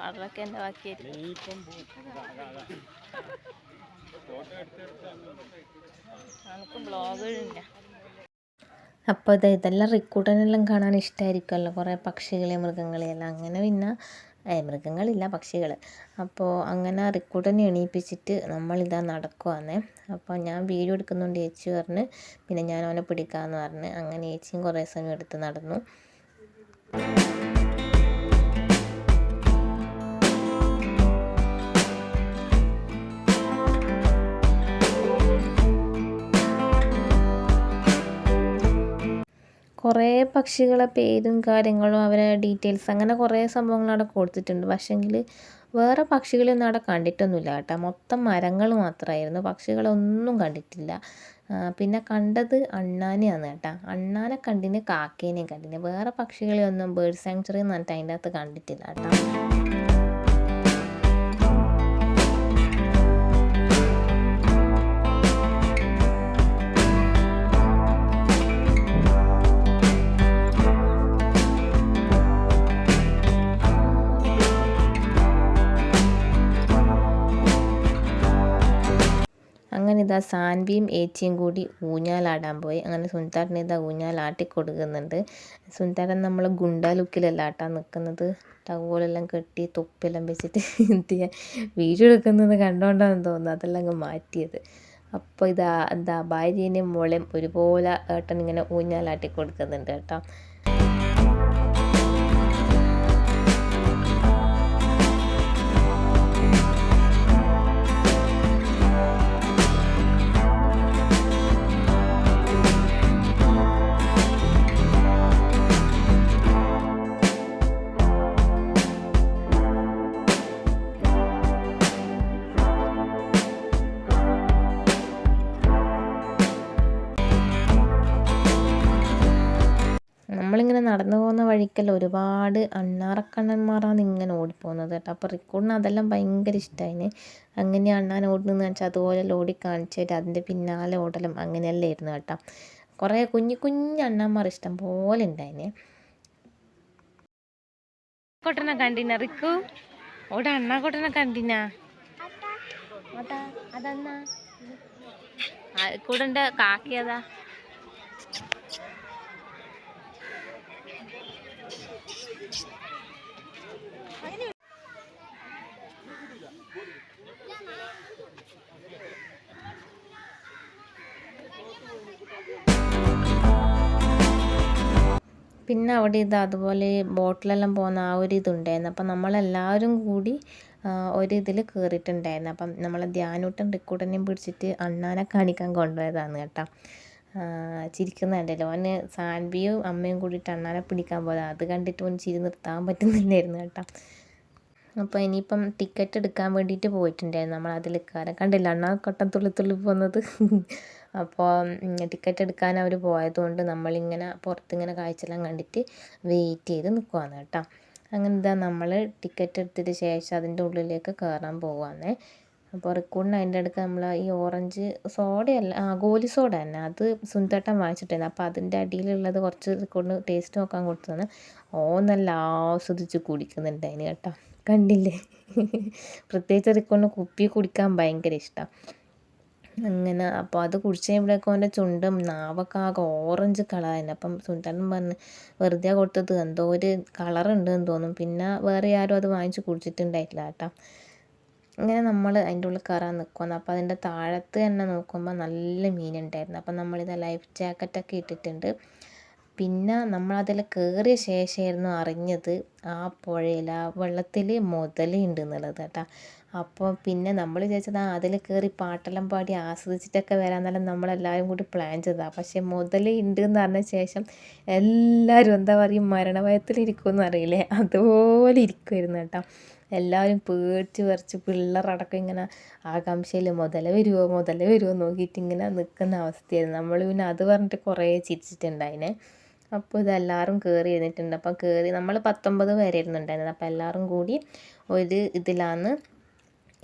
അതൊക്കെ എൻ്റെ ബാക്കിയായിരിക്കും. നമുക്ക് ബ്ലോഗുകളില്ല. അപ്പോൾ ഇതെല്ലാം റിക്കൂട്ടനെല്ലാം കാണാൻ ഇഷ്ടമായിരിക്കുമല്ലോ, കുറേ പക്ഷികളെ മൃഗങ്ങളെയെല്ലാം. അങ്ങനെ പിന്നെ മൃഗങ്ങളില്ല, പക്ഷികൾ. അപ്പോൾ അങ്ങനെ റിക്കൂട്ടനെ എണീപ്പിച്ചിട്ട് നമ്മളിതാ നടക്കുവാന്നേ. അപ്പോൾ ഞാൻ വീഡിയോ എടുക്കുന്നുണ്ട് ചേച്ചി പറഞ്ഞ്, പിന്നെ ഞാൻ അവനെ പിടിക്കാമെന്ന് പറഞ്ഞ് അങ്ങനെ ചേച്ചിയും കുറേ സമയം എടുത്ത് നടന്നു. കുറേ പക്ഷികളെ പേരും കാര്യങ്ങളും അവരെ ഡീറ്റെയിൽസ് അങ്ങനെ കുറേ സംഭവങ്ങൾ അവിടെ കൊടുത്തിട്ടുണ്ട്. പക്ഷേങ്കിൽ വേറെ പക്ഷികളൊന്നും അവിടെ കണ്ടിട്ടൊന്നുമില്ല കേട്ടോ. മൊത്തം മരങ്ങൾ മാത്രമായിരുന്നു, പക്ഷികളൊന്നും കണ്ടിട്ടില്ല. പിന്നെ കണ്ടത് അണ്ണാനെയാണ് കേട്ടോ. അണ്ണാനെ കണ്ടിന്, കാക്കേനെയും കണ്ടിന്. വേറെ പക്ഷികളെയൊന്നും ബേർഡ് സാങ്ച്വറി എന്ന് പറഞ്ഞിട്ട് അതിൻ്റെ അകത്ത് കണ്ടിട്ടില്ല കേട്ടോ. അങ്ങനെ ഇതാ സാൻവിയും ഏച്ചിയും കൂടി ഊഞ്ഞാലാടാൻ പോയി. അങ്ങനെ സുനിതേട്ടനെ ഇതാ ഊഞ്ഞാലാട്ടി കൊടുക്കുന്നുണ്ട്. സുനിതേട്ടൻ നമ്മൾ ഗുണ്ട ലുക്കിലല്ല ആട്ടാൻ നിൽക്കുന്നത്. ടവലെല്ലാം കെട്ടി തൊപ്പെല്ലാം വെച്ചിട്ട് വീഡിയോ എടുക്കുന്നത് കണ്ടോണ്ടാന്ന് തോന്നുന്നു അതെല്ലാം അങ്ങ് മാറ്റിയത്. അപ്പോൾ എന്താ ഭാര്യേനെയും മോളെയും ഒരുപോലെ ഏട്ടൻ ഇങ്ങനെ ഊഞ്ഞാലാട്ടി കൊടുക്കുന്നുണ്ട് കേട്ടോ. നടന്നു പോകുന്ന വഴിക്കൽ ഒരുപാട് അണ്ണാറക്കണ്ണന്മാരാണ് ഇങ്ങനെ ഓടിപ്പോകുന്നത് കേട്ടോ. അപ്പോൾ റിക്കോർഡിന് അതെല്ലാം ഭയങ്കര ഇഷ്ടമായിന്. അങ്ങനെ അണ്ണാൻ ഓടുന്നതെന്ന് വെച്ചാൽ അതുപോലെ ഓടി കാണിച്ചിട്ട് അതിൻ്റെ പിന്നാലെ ഓടലും അങ്ങനെയല്ലേ ഇരുന്നു കേട്ടോ. കുറേ കുഞ്ഞു കുഞ്ഞു അണ്ണന്മാർ ഇഷ്ടം പോലെ ഉണ്ടായിന്. കൊട്ടനെ കണ്ടിന റിക്കു? ഓടെ അണ്ണാക്കൊട്ടനെ കണ്ടിന? അതന്നാ കൂടെ കാക്കിയതാ. പിന്നെ അവിടെ അതുപോലെ ബോട്ടിലെല്ലാം പോകുന്ന ആ ഒരു ഇതുണ്ടായിരുന്നു. അപ്പം നമ്മളെല്ലാവരും കൂടി ഒരിതിൽ കയറിയിട്ടുണ്ടായിരുന്നു. അപ്പം നമ്മളെ ധ്യാനൂട്ടൻ റിക്കൂട്ടനെയും പിടിച്ചിട്ട് അണ്ണാനെ കാണിക്കാൻ കൊണ്ടുപോയതാണ് കേട്ടോ. ചിരിക്കുന്നുണ്ടല്ലോ അവന്. സാൻവിയും അമ്മയും കൂടിയിട്ട് അണ്ണാനെ പിടിക്കാൻ പോയതാണ്. അത് കണ്ടിട്ട് അവന് ചിരി നിർത്താൻ പറ്റുന്നില്ലായിരുന്നു കേട്ടോ. അപ്പോൾ ഇനിയിപ്പം ടിക്കറ്റ് എടുക്കാൻ വേണ്ടിയിട്ട് പോയിട്ടുണ്ടായിരുന്നു നമ്മൾ. അതിൽ കയറാൻ കണ്ടില്ല അണ്ണാക്കൊട്ടം തുള്ളി പോകുന്നത്. അപ്പോൾ ടിക്കറ്റ് എടുക്കാൻ അവർ പോയതുകൊണ്ട് നമ്മളിങ്ങനെ പുറത്തിങ്ങനെ കാഴ്ചയെല്ലാം കണ്ടിട്ട് വെയിറ്റ് ചെയ്ത് നിൽക്കുവാണ് കേട്ടോ. അങ്ങനെ നമ്മൾ ടിക്കറ്റ് എടുത്തതിന് ശേഷം അതിൻ്റെ ഉള്ളിലേക്ക് കയറാൻ പോവുകയാണ്. അപ്പോൾ റിക്കൂഡിന് അതിൻ്റെ അടുക്ക് നമ്മൾ ഈ ഓറഞ്ച് സോഡയല്ല, ഗോലി സോഡ തന്നെ, അത് സുന്ദട്ടൻ വാങ്ങിച്ചിട്ടായിരുന്നു. അപ്പോൾ അതിൻ്റെ അടിയിലുള്ളത് കുറച്ച് റിക്കൂഡിന് ടേസ്റ്റ് നോക്കാൻ കൊടുത്തതാണ്. നല്ല ആസ്വദിച്ച് കുടിക്കുന്നുണ്ട് അതിന് കേട്ടോ. കണ്ടില്ലേ? പ്രത്യേകിച്ച് റിക്കൂഡിന് കുപ്പി കുടിക്കാൻ ഭയങ്കര ഇഷ്ടമാണ്. അങ്ങനെ അപ്പോൾ അത് കുടിച്ച് കഴിയുമ്പോഴേക്കും അവൻ്റെ ചുണ്ടും നാവൊക്കെ ആകെ ഓറഞ്ച് കളറായിരുന്നു. അപ്പം സുന്ദരൻ പറഞ്ഞ് വെറുതെ കൊടുത്തത് എന്തോ ഒരു കളറുണ്ടെന്ന് തോന്നും. പിന്നെ വേറെ ആരും അത് വാങ്ങിച്ച് കുടിച്ചിട്ടുണ്ടായിട്ടില്ല കേട്ടോ. അങ്ങനെ നമ്മൾ അതിൻ്റെ ഉള്ളിൽ കയറാൻ നിൽക്കുവാണ്. അപ്പോൾ അതിൻ്റെ താഴത്ത് തന്നെ നോക്കുമ്പോൾ നല്ല മീനുണ്ടായിരുന്നു. അപ്പം നമ്മളിത് ലൈഫ് ജാക്കറ്റൊക്കെ ഇട്ടിട്ടുണ്ട്. പിന്നെ നമ്മളതിൽ കയറിയ ശേഷമായിരുന്നു അറിഞ്ഞത് ആ പുഴയിൽ ആ വെള്ളത്തിൽ മുതലുണ്ട് എന്നുള്ളത് കേട്ടോ. അപ്പോൾ പിന്നെ നമ്മൾ വിചാരിച്ചത് അതിൽ കയറി പാട്ടെല്ലാം പാടി ആസ്വദിച്ചിട്ടൊക്കെ വരാമെന്നെല്ലാം നമ്മളെല്ലാവരും കൂടി പ്ലാൻ ചെയ്തതാണ്. പക്ഷേ മുതൽ ഉണ്ട് എന്ന് പറഞ്ഞ ശേഷം എല്ലാവരും എന്താ പറയുക മരണഭയത്തിലിരിക്കുമെന്ന് അറിയില്ലേ, അതുപോലെ ഇരിക്കുമായിരുന്നു കേട്ടോ. എല്ലാവരും പേടിച്ച് വിറച്ച് പിള്ളേരടക്കം ഇങ്ങനെ ആകാംക്ഷയിൽ മുതല വരുമോ നോക്കിയിട്ട് ഇങ്ങനെ നിൽക്കുന്ന അവസ്ഥയായിരുന്നു. നമ്മൾ പിന്നെ അത് പറഞ്ഞിട്ട് കുറേ ചിരിച്ചിട്ടുണ്ടായിനെ. അപ്പോൾ ഇതെല്ലാവരും കയറി ഇരുന്നിട്ടുണ്ട്. അപ്പം കയറി നമ്മൾ 19 പേരെ ഇരുന്നുണ്ടായിരുന്നത്. അപ്പോൾ എല്ലാവരും കൂടി ഒരു ഇതിലാണ്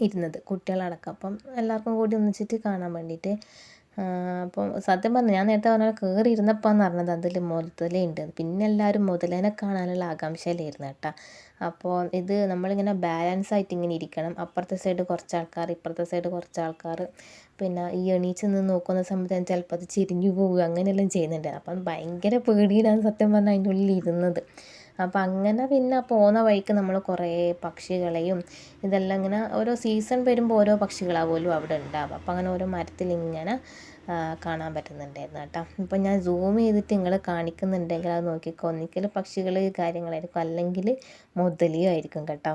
ഇരുന്നത്, കുട്ടികളടക്കം. അപ്പം എല്ലാവർക്കും കൂടി ഒന്നിച്ചിട്ട് കാണാൻ വേണ്ടിയിട്ട്. അപ്പം സത്യം പറഞ്ഞു ഞാൻ നേരത്തെ പറഞ്ഞാൽ കയറി ഇരുന്നപ്പോൾ പറഞ്ഞത് അതിൽ മുതലുണ്ട്. പിന്നെ എല്ലാവരും മുതലേനെ കാണാനുള്ള ആകാംക്ഷയിലായിരുന്നു കേട്ടോ. അപ്പോൾ ഇത് നമ്മളിങ്ങനെ ബാലൻസ് ആയിട്ട് ഇങ്ങനെ ഇരിക്കണം. അപ്പുറത്തെ സൈഡ് കുറച്ച് ആൾക്കാർ, ഇപ്പുറത്തെ സൈഡ് കുറച്ച് ആൾക്കാർ. പിന്നെ ഈ എണീച്ച് നിന്ന് നോക്കുന്ന സമയത്ത് ചിലപ്പോൾ അത് ചിരിഞ്ഞു പോവുക അങ്ങനെയെല്ലാം ചെയ്യുന്നുണ്ട്. അപ്പം ഭയങ്കര പേടിയിലാണ് സത്യം പറഞ്ഞാൽ അതിൻ്റെ ഉള്ളിൽ ഇരുന്നത്. അപ്പം അങ്ങനെ പിന്നെ പോകുന്ന വഴിക്ക് നമ്മൾ കുറേ പക്ഷികളെയും ഇതെല്ലാം ഇങ്ങനെ ഓരോ സീസൺ വരുമ്പോൾ ഓരോ പക്ഷികളാണ് പോലും അവിടെ ഉണ്ടാവുക. അപ്പം അങ്ങനെ ഓരോ മരത്തിലിങ്ങനെ കാണാൻ പറ്റുന്നുണ്ടായിരുന്നു കേട്ടോ. ഇപ്പം ഞാൻ സൂം ചെയ്തിട്ട് നിങ്ങൾ കാണിക്കുന്നുണ്ടെങ്കിൽ അത് നോക്കിക്കോ. ഒന്നിക്കൽ പക്ഷികൾ കാര്യങ്ങളായിരിക്കും, അല്ലെങ്കിൽ മുതലിയും ആയിരിക്കും കേട്ടോ.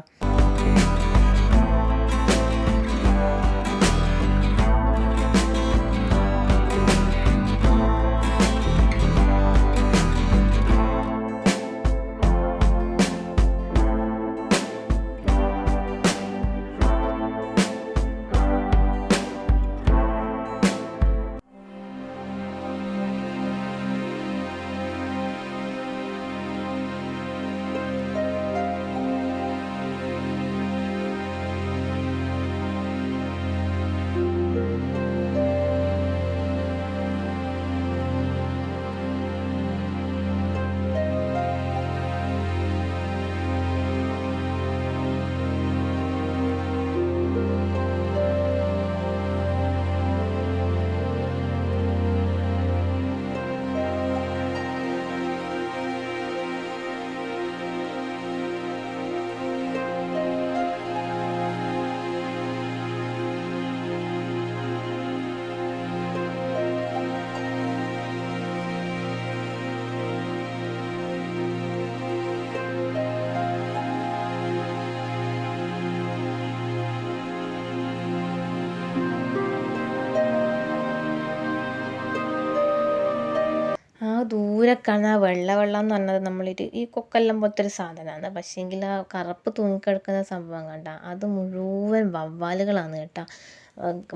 ദൂരെ കാണാൻ വെള്ളം എന്ന് പറഞ്ഞത് നമ്മളൊരു ഈ കൊക്കെല്ലാം പോലത്തെ ഒരു സാധനമാണ്. പക്ഷേങ്കിൽ ആ കറുപ്പ് തൂങ്ങിക്കിടക്കുന്ന സംഭവം കണ്ട അത് മുഴുവൻ വവ്വാലുകളാണ് കേട്ടോ.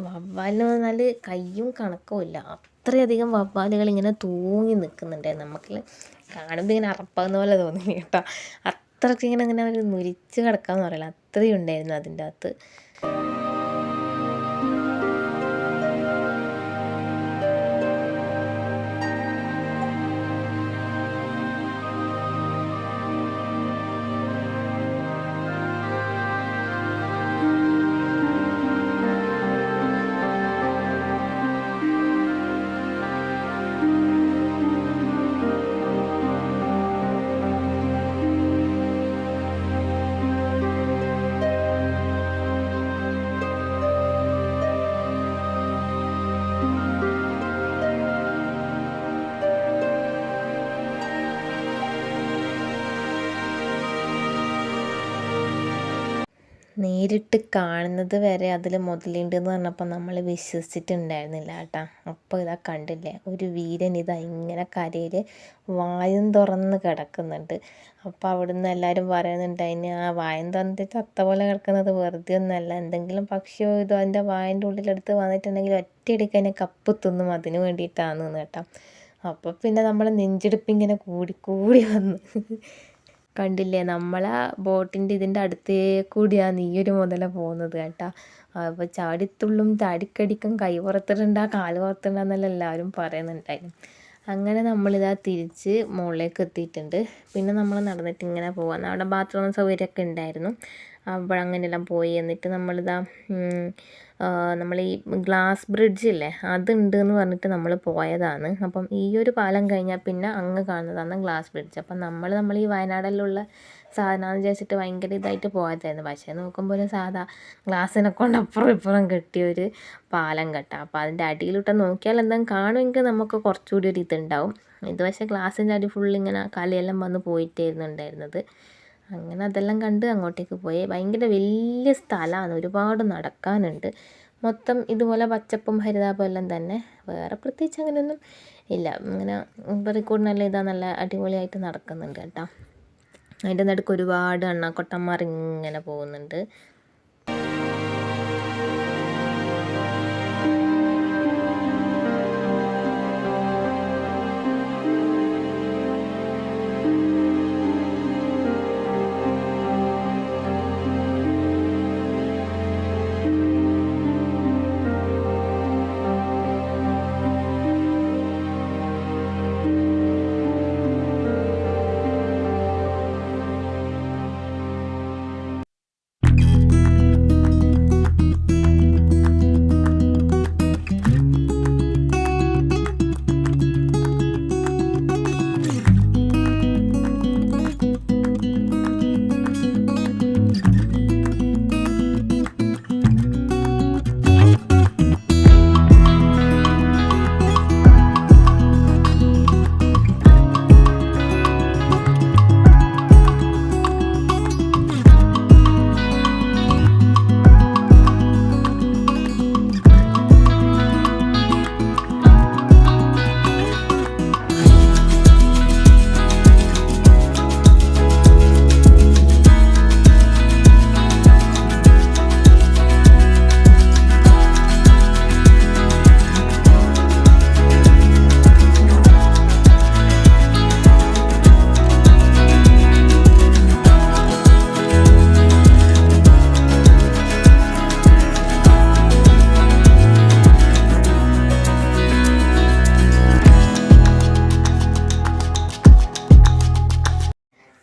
വവ്വാലെന്ന് പറഞ്ഞാൽ കയ്യും കണക്കുമില്ല, അത്രയധികം വവ്വാലുകൾ ഇങ്ങനെ തൂങ്ങി നിൽക്കുന്നുണ്ടായിരുന്നു. നമുക്ക് കാണുമ്പോൾ ഇങ്ങനെ അറപ്പാകുന്ന പോലെ തോന്നി കേട്ടോ. അത്രയ്ക്ക് ഇങ്ങനെ ഒരു മുരിച്ച് കിടക്കാമെന്ന് പറയില്ല, അത്രയും ഉണ്ടായിരുന്നു അതിൻ്റെ അകത്ത്. നേരിട്ട് കാണുന്നത് വരെ അതിൽ മുതലുണ്ടെന്ന് പറഞ്ഞപ്പോൾ നമ്മൾ വിശ്വസിച്ചിട്ടുണ്ടായിരുന്നില്ല കേട്ടോ. അപ്പോൾ ഇതാ കണ്ടില്ലേ, ഒരു വീരൻ ഇതാ ഇങ്ങനെ കരയിൽ വായും തുറന്ന് കിടക്കുന്നുണ്ട്. അപ്പോൾ അവിടുന്ന് എല്ലാവരും പറയുന്നുണ്ട്, അതിന് ആ വായും തുറന്നിട്ട് ചത്ത പോലെ കിടക്കുന്നത് വെറുതെ ഒന്നല്ല, എന്തെങ്കിലും പക്ഷിയോ ഇതോ അതിൻ്റെ വായൻ്റെ ഉള്ളിലെടുത്ത് വന്നിട്ടുണ്ടെങ്കിൽ ഒറ്റയടിക്ക് അതിനെ കപ്പ് തിന്നും, അതിന് വേണ്ടിയിട്ടാണെന്ന് കേട്ടോ. അപ്പോൾ പിന്നെ നമ്മളെ നെഞ്ചെടുപ്പിങ്ങനെ കൂടി വന്നു. കണ്ടില്ലേ, നമ്മളെ ബോട്ടിൻ്റെ ഇതിൻ്റെ അടുത്തേ കൂടിയാണ് ഈ ഒരു മുതല പോകുന്നത് കേട്ടോ. അപ്പോൾ ചാടിത്തുള്ളും ചാടിക്കടിക്കും, കൈ പുറത്തിടണ്ട കാല് പുറത്തിടണ്ടെന്നെല്ലാം എല്ലാവരും പറയുന്നുണ്ടായിരുന്നു. അങ്ങനെ നമ്മളിതാ തിരിച്ച് മുകളിലേക്ക് എത്തിയിട്ടുണ്ട്. പിന്നെ നമ്മൾ നടന്നിട്ട് ഇങ്ങനെ പോകാം. അവിടെ ബാത്റൂം സൗകര്യമൊക്കെ ഉണ്ടായിരുന്നു. അപ്പോൾ അങ്ങനെയെല്ലാം പോയി. എന്നിട്ട് നമ്മളിതാ നമ്മൾ ഈ ഗ്ലാസ് ബ്രിഡ്ജില്ലേ, അതുണ്ട് എന്ന് പറഞ്ഞിട്ട് നമ്മൾ പോയതാണ്. അപ്പം ഈ ഒരു പാലം കഴിഞ്ഞാൽ പിന്നെ അങ്ങ് കാണുന്നതാണ് ഗ്ലാസ് ബ്രിഡ്ജ്. അപ്പം നമ്മൾ ഈ വയനാട്ടിലുള്ള സാധനമാണെന്ന് വിചാരിച്ചിട്ട് ഭയങ്കര ഇതായിട്ട് പോയതായിരുന്നു. പക്ഷേ നോക്കുമ്പോൾ ഒരു സാധാ ഗ്ലാസ്സിനെ കൊണ്ട് അപ്പുറം ഇപ്പുറം കെട്ടിയൊരു പാലം കേട്ടോ. അപ്പോൾ അതിൻ്റെ അടിയിലിട്ട് നോക്കിയാൽ എന്തെങ്കിലും കാണുമെങ്കിൽ നമുക്ക് കുറച്ചുകൂടി ഒരു ഇതുണ്ടാവും. ഇത് പക്ഷേ ഗ്ലാസ്സിൻ്റെ അടി ഫുള്ളിങ്ങനെ കളിയെല്ലാം വന്ന് പോയിട്ടായിരുന്നു ഉണ്ടായിരുന്നത്. അങ്ങനെ അതെല്ലാം കണ്ട് അങ്ങോട്ടേക്ക് പോയി. ഭയങ്കര വലിയ സ്ഥലമാണ്, ഒരുപാട് നടക്കാനുണ്ട്. മൊത്തം ഇതുപോലെ പച്ചപ്പും ഹരിതാപം എല്ലാം തന്നെ, വേറെ പ്രത്യേകിച്ച് അങ്ങനെയൊന്നും ഇല്ല. ഇങ്ങനെ റെക്കോർഡ് നല്ല അടിപൊളിയായിട്ട് നടക്കുന്നുണ്ട് കേട്ടോ. അതിൻ്റെ നടുക്ക് ഒരുപാട് അണ്ണാക്കൊട്ടന്മാർ ഇങ്ങനെ പോകുന്നുണ്ട്.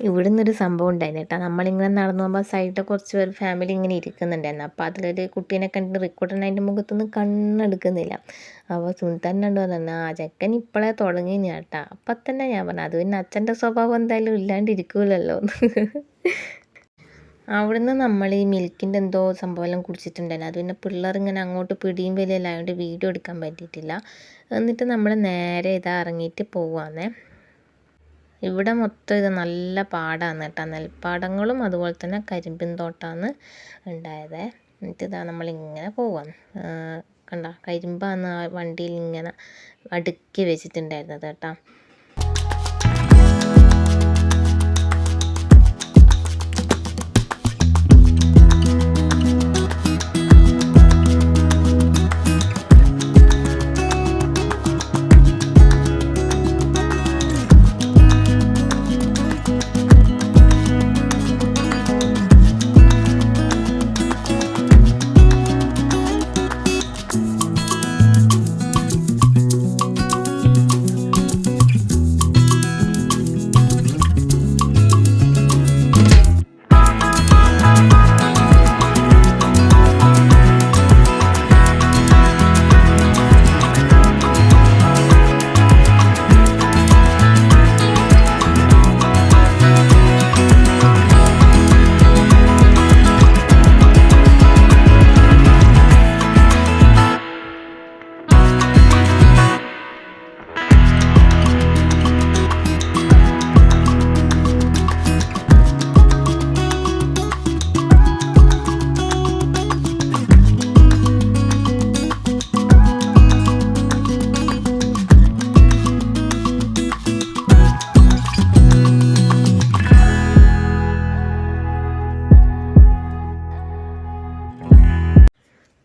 ഇവിടെ നിന്നൊരു സംഭവം ഉണ്ടായിരുന്നു കേട്ടോ. നമ്മളിങ്ങനെ നടന്നു പോകുമ്പോൾ സൈഡിൽ കുറച്ച് പേർ ഫാമിലി ഇങ്ങനെ ഇരിക്കുന്നുണ്ടായിരുന്നു. അപ്പോൾ അതിലൊരു കുട്ടീനെ കണ്ടിട്ട് റിക്കോർഡൻ അതിൻ്റെ മുഖത്തൊന്നും കണ്ണെടുക്കുന്നില്ല. അപ്പോൾ സുൽത്താൻ കണ്ടു പറഞ്ഞു, ആ ചെക്കൻ ഇപ്പോഴേ തുടങ്ങി കേട്ടാ. അപ്പം തന്നെ ഞാൻ പറഞ്ഞു, അത് പിന്നെ അച്ഛൻ്റെ സ്വഭാവം എന്തായാലും ഇല്ലാണ്ടിരിക്കൂലല്ലോ. അവിടുന്ന് നമ്മൾ ഈ മിൽക്കിൻ്റെ എന്തോ സംഭവമെല്ലാം കുടിച്ചിട്ടുണ്ടായിരുന്നു. അത് പിന്നെ പിള്ളേരിങ്ങനെ അങ്ങോട്ട് പിടിയും വലിയല്ല, അതുകൊണ്ട് വീഡിയോ എടുക്കാൻ പറ്റിയിട്ടില്ല. എന്നിട്ട് നമ്മൾ നേരെ ഇതാ ഇറങ്ങിയിട്ട് പോവാന്നേ. ഇവിടെ മൊത്തം ഇത് നല്ല പാടമാണ് കേട്ടോ. നെൽപ്പാടങ്ങളും അതുപോലെ തന്നെ കരിമ്പിൻ തോട്ടമാണ് ഉണ്ടായത്. എന്നിട്ട് ഇതാ നമ്മളിങ്ങനെ പോവാണ്. കണ്ട കരിമ്പാണ് ആ വണ്ടിയിൽ ഇങ്ങനെ അടുക്കി വെച്ചിട്ടുണ്ടായിരുന്നത് കേട്ടോ.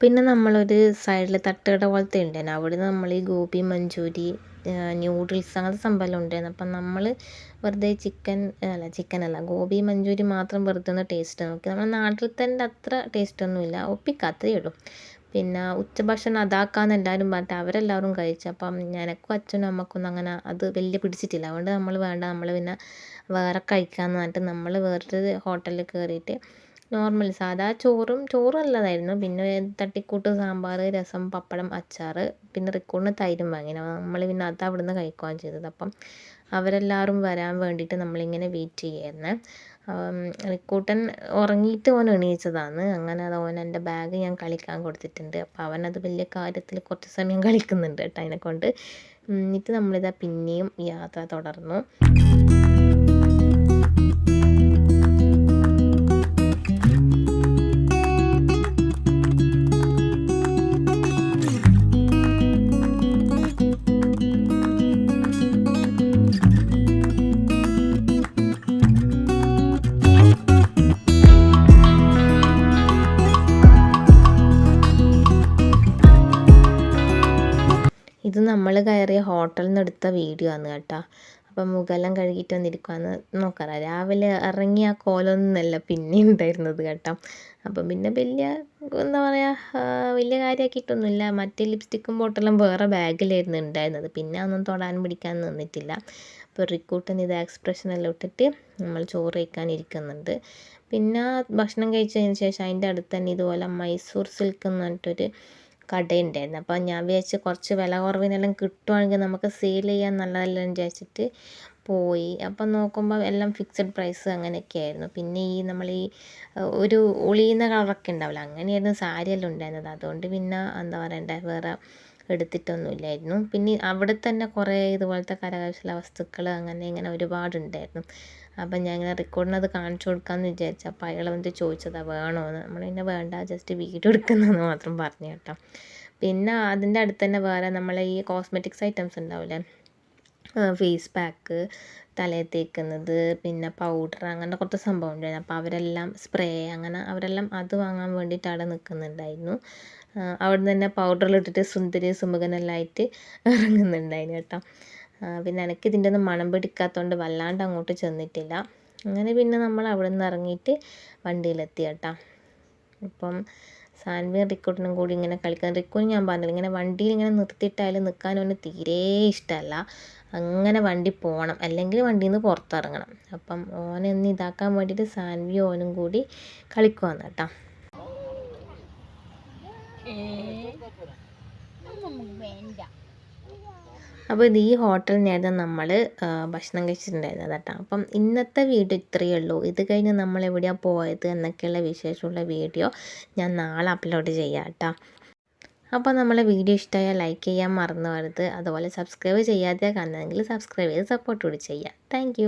പിന്നെ നമ്മളൊരു സൈഡിൽ തട്ടുകട പോലത്തെ ഉണ്ടായിരുന്നു. അവിടുന്ന് നമ്മൾ ഈ ഗോബി മഞ്ചൂരി, ന്യൂഡിൽസ് അങ്ങനത്തെ സംഭവമെല്ലാം ഉണ്ടായിരുന്നു. അപ്പം നമ്മൾ വെറുതെ ചിക്കനല്ല ഗോബി മഞ്ചൂരി മാത്രം വെറുതെ ഒന്ന് ടേസ്റ്റ് നോക്കി. നമ്മുടെ നാട്ടിലത്തെ അത്ര ടേസ്റ്റൊന്നുമില്ല, ഒപ്പിക്കാത്തതേ ഉള്ളൂ. പിന്നെ ഉച്ചഭക്ഷണം അതാക്കാമെന്ന് എല്ലാവരും പറഞ്ഞിട്ട് അവരെല്ലാവരും കഴിച്ചു. അപ്പം എനിക്കും അച്ഛനും അമ്മക്കൊന്നും അങ്ങനെ അത് വലിയ പിടിച്ചിട്ടില്ല. അതുകൊണ്ട് നമ്മൾ വേണ്ട, നമ്മൾ പിന്നെ വേറെ കഴിക്കാമെന്ന് പറഞ്ഞിട്ട് നമ്മൾ വേറൊരു ഹോട്ടലിൽ കയറിയിട്ട് നോർമൽ സാധാ ചോറും നല്ലതായിരുന്നു. പിന്നെ തട്ടിക്കൂട്ട് സാമ്പാർ, രസം, പപ്പടം, അച്ചാർ, പിന്നെ റിക്കോണിന് തൈരും വാങ്ങി. നമ്മൾ പിന്നെ അത് അവിടുന്ന് കഴിക്കുകയാണ് ചെയ്തത്. അപ്പം അവരെല്ലാവരും വരാൻ വേണ്ടിയിട്ട് നമ്മളിങ്ങനെ വെയിറ്റ് ചെയ്യായിരുന്നു. റിക്കൂട്ടൻ ഉറങ്ങിയിട്ട് ഓൻ എണീച്ചതാണ്. അങ്ങനെ അത് ഓൻ എൻ്റെ ബാഗ് ഞാൻ കളിക്കാൻ കൊടുത്തിട്ടുണ്ട്. അപ്പോൾ അവനത് വലിയ കാര്യത്തിൽ കുറച്ച് സമയം കളിക്കുന്നുണ്ട് കേട്ടോ അതിനെക്കൊണ്ട്. എന്നിട്ട് നമ്മളിതാ പിന്നെയും യാത്ര തുടർന്നു. ഇത് നമ്മൾ കയറിയ ഹോട്ടലിൽ നിന്ന് എടുത്ത വീഡിയോ ആണ് കേട്ടോ. അപ്പം മുഖമെല്ലാം കഴുകിയിട്ട് വന്നിരിക്കുകയെന്ന് നോക്കാം. രാവിലെ ഇറങ്ങിയ ആ കോലമൊന്നുമല്ല പിന്നെ ഉണ്ടായിരുന്നത് കേട്ടോ. അപ്പം പിന്നെ വലിയ എന്താ പറയുക, വലിയ കാര്യമാക്കിയിട്ടൊന്നുമില്ല. മറ്റേ ലിപ്സ്റ്റിക്കും ബോട്ടെല്ലാം വേറെ ബാഗിലായിരുന്നു ഉണ്ടായിരുന്നത്. പിന്നെ ഒന്നും തൊടാനും പിടിക്കാനും നിന്നിട്ടില്ല. അപ്പോൾ റിക്കൂട്ടൻ ഇത് എക്സ്പ്രഷനെല്ലാം ഇട്ടിട്ട് നമ്മൾ ചോറ് കഴിക്കാൻ ഇരിക്കുന്നുണ്ട്. പിന്നെ ഭക്ഷണം കഴിച്ചതിന് ശേഷം അതിൻ്റെ അടുത്ത് തന്നെ ഇതുപോലെ മൈസൂർ സിൽക്ക് എന്ന് പറഞ്ഞിട്ടൊരു കടയുണ്ടായിരുന്നു. അപ്പോൾ ഞാൻ വിചാരിച്ച് കുറച്ച് വില കുറവിനെല്ലാം കിട്ടുവാണെങ്കിൽ നമുക്ക് സെയിൽ ചെയ്യാൻ നല്ലതല്ലേ എന്ന് വിചാരിച്ചിട്ട് പോയി. അപ്പം നോക്കുമ്പോൾ എല്ലാം ഫിക്സഡ് പ്രൈസ് അങ്ങനെയൊക്കെ ആയിരുന്നു. പിന്നെ നമ്മൾ ഒരു ഒളിയുന്ന കളറൊക്കെ ഉണ്ടാവില്ല, അങ്ങനെയായിരുന്നു സാരിയെല്ലാം ഉണ്ടായിരുന്നത്. അതുകൊണ്ട് പിന്നെ എന്താ പറയണ്ടേ, വേറെ എടുത്തിട്ടൊന്നുമില്ലായിരുന്നു. പിന്നെ അവിടെ തന്നെ കുറേ ഇതുപോലത്തെ കരകൗശല വസ്തുക്കൾ അങ്ങനെ ഇങ്ങനെ ഒരുപാടുണ്ടായിരുന്നു. അപ്പം ഞാൻ ഇങ്ങനെ റെക്കോർഡിനത് കാണിച്ചു കൊടുക്കാമെന്ന് വിചാരിച്ചു. അപ്പോൾ അയാൾ വന്നിട്ട് ചോദിച്ചതാണ് വേണമെന്ന്. നമ്മൾ പിന്നെ വേണ്ട, ജസ്റ്റ് വീഡിയോ എടുക്കുന്നതെന്ന് മാത്രം പറഞ്ഞു കേട്ടോ. പിന്നെ അതിൻ്റെ അടുത്ത് തന്നെ വേറെ നമ്മളെ ഈ കോസ്മെറ്റിക്സ് ഐറ്റംസ് ഉണ്ടാവില്ലേ, ഫേസ് പാക്ക്, തലയിൽ തേക്കുന്നത്, പിന്നെ പൗഡർ, അങ്ങനെ കുറച്ച് സംഭവം ഉണ്ടായിരുന്നു. അപ്പോൾ അവരെല്ലാം സ്പ്രേ അങ്ങനെ അവരെല്ലാം അത് വാങ്ങാൻ വേണ്ടിയിട്ട് അവിടെ നിൽക്കുന്നുണ്ടായിരുന്നു. അവിടെ നിന്ന് തന്നെ പൗഡറിലിട്ടിട്ട് സുന്ദരി സുമുഖനെല്ലാം ആയിട്ട് ഇറങ്ങുന്നുണ്ടായിരുന്നു കേട്ടോ. പിന്നെ എനിക്കിതിൻ്റെ ഒന്നും മണം പിടിക്കാത്തതുകൊണ്ട് വല്ലാണ്ട് അങ്ങോട്ട് ചെന്നിട്ടില്ല. അങ്ങനെ പിന്നെ നമ്മൾ അവിടെ നിന്ന് ഇറങ്ങിയിട്ട് വണ്ടിയിലെത്തി കേട്ടോ. അപ്പം സാൻവിയും റിക്കൂട്ടിനും കൂടി ഇങ്ങനെ കളിക്കാൻ, റിക്കൂന് ഞാൻ പറഞ്ഞില്ല ഇങ്ങനെ വണ്ടിയിൽ ഇങ്ങനെ നിർത്തിയിട്ടായാലും നിൽക്കാനൊന്നും തീരെ ഇഷ്ടമല്ല. അങ്ങനെ വണ്ടി പോകണം, അല്ലെങ്കിൽ വണ്ടിയിൽ നിന്ന് പുറത്തിറങ്ങണം. അപ്പം ഓനെ ഒന്ന് ഇതാക്കാൻ വേണ്ടിയിട്ട് സാൻവിയും ഓനും കൂടി കളിക്കുവാന്ന് കേട്ടോ. അപ്പോൾ ഇത് ഈ ഹോട്ടലിൽ നിന്നായിരുന്നു നമ്മൾ ഭക്ഷണം കഴിച്ചിട്ടുണ്ടായിരുന്നത് കേട്ടോ. അപ്പം ഇന്നത്തെ വീഡിയോ ഇത്രയേ ഉള്ളൂ. ഇത് കഴിഞ്ഞ് നമ്മൾ എവിടെയാണ് പോയത് എന്നൊക്കെയുള്ള വിശേഷമുള്ള വീഡിയോ ഞാൻ നാളെ അപ്ലോഡ് ചെയ്യാം കേട്ടോ. അപ്പോൾ നമ്മളെ വീഡിയോ ഇഷ്ടമായാൽ ലൈക്ക് ചെയ്യാൻ മറന്നു പോകരുത്. അതുപോലെ സബ്സ്ക്രൈബ് ചെയ്യാതെ കാണുന്നതെങ്കിൽ സബ്സ്ക്രൈബ് ചെയ്ത് സപ്പോർട്ട് കൂടി ചെയ്യാം. താങ്ക്